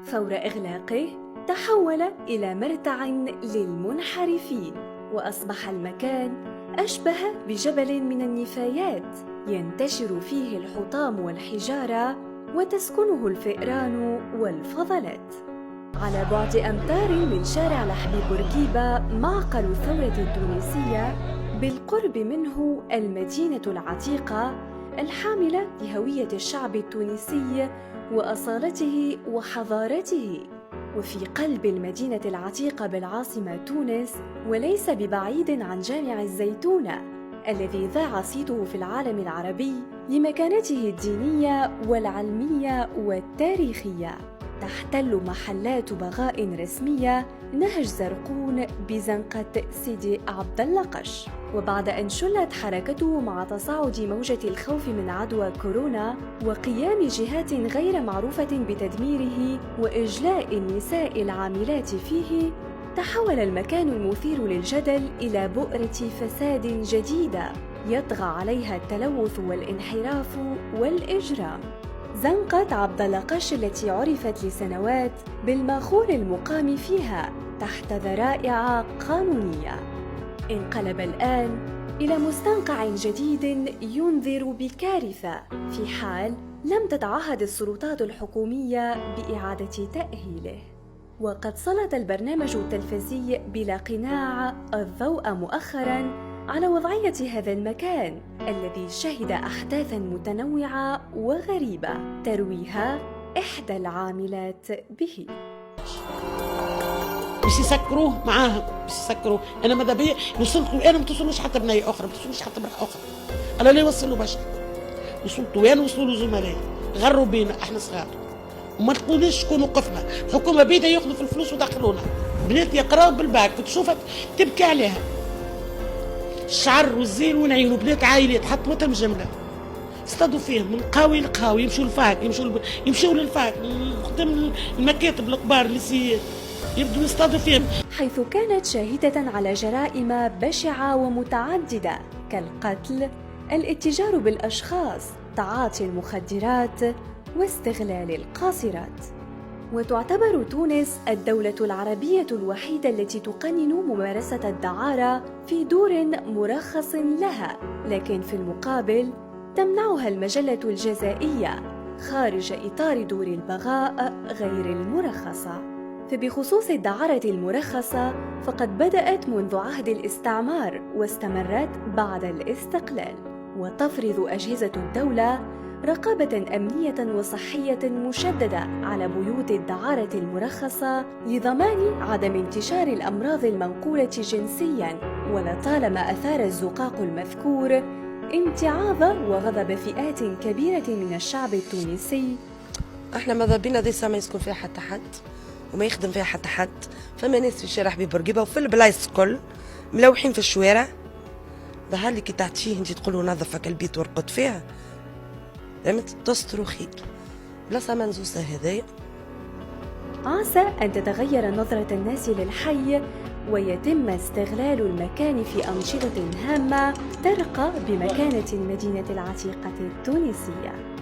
فور إغلاقه تحول إلى مرتع للمنحرفين، وأصبح المكان أشبه بجبل من النفايات ينتشر فيه الحطام والحجارة وتسكنه الفئران والفضلات. على بعد أمتار من شارع لحبيب بورقيبة معقل الثورة التونسية، بالقرب منه المدينة العتيقة الحاملة لهوية الشعب التونسي وأصالته وحضارته. وفي قلب المدينة العتيقة بالعاصمة تونس، وليس ببعيد عن جامع الزيتونة الذي ذاع صيته في العالم العربي لمكانته الدينية والعلمية والتاريخية، تحتل محلات بغاء رسمية نهج زرقون بزنقة سيدي عبد الله قش. وبعد أن شلت حركته مع تصاعد موجة الخوف من عدوى كورونا وقيام جهات غير معروفة بتدميره وإجلاء النساء العاملات فيه، تحول المكان المثير للجدل إلى بؤرة فساد جديدة يطغى عليها التلوث والانحراف والإجرام. زنقة عبد الله قش التي عرفت لسنوات بالماخور المقام فيها تحت ذرائع قانونية، انقلب الآن إلى مستنقع جديد ينذر بكارثة في حال لم تتعهد السلطات الحكومية بإعادة تأهيله. وقد سلط البرنامج التلفزي بلا قناع الضوء مؤخراً على وضعية هذا المكان الذي شهد أحداثاً متنوعة وغريبة ترويها إحدى العاملات به. باش يسكروه معاهم، باش يسكروه. انا ماذا بيا وصلت له، انا ما توصلوش حتى بنيه اخرى، ما توصلوش حتى امراه اخرى. انا لا يوصلوا بشر، وصلت وانا وصلوا له زملائي، غروا بينا احنا صغار. وما تقوليش شكون وقفنا، الحكومه بيدها ياخذوا في الفلوس ودخلونا. بنات يقراو بالباك تشوفها تبكي عليها. الشعر والزين ونعين وبنات عائلات حط وتم جمله. اصطادوا فيهم من قاوي لقاوي، يمشوا للفاك، يمشوا للفاك قدام المكاتب الكبار اللي يبدو يصطادوا فيهم، حيث كانت شاهدة على جرائم بشعة ومتعددة كالقتل، الاتجار بالأشخاص، تعاطي المخدرات، واستغلال القاصرات. وتعتبر تونس الدولة العربية الوحيدة التي تقنن ممارسة الدعارة في دور مرخص لها، لكن في المقابل تمنعها المجلة الجزائية خارج إطار دور البغاء غير المرخصة. فبخصوص الدعارة المرخصة فقد بدأت منذ عهد الاستعمار واستمرت بعد الاستقلال، وتفرض أجهزة الدولة رقابة أمنية وصحية مشددة على بيوت الدعارة المرخصة لضمان عدم انتشار الأمراض المنقولة جنسياً. ولطالما أثار الزقاق المذكور امتعاض وغضب فئات كبيرة من الشعب التونسي. احنا ماذا بينا دي ما يسكن فيها حتى حد وما يخدم فيها حتى حد، فما ناس في شارع حبيب بورقيبه وفي البلايص الكل ملوحين في الشوارع. ظهر لي كي تعطيه انت تقول له نظفك البيت وارقد فيها، فهمت؟ تصرخي بلاصه منزوسه هذايا. عسى أن تتغير نظرة الناس للحي ويتم استغلال المكان في أنشطة هامة ترقى بمكانة المدينة العتيقة التونسية.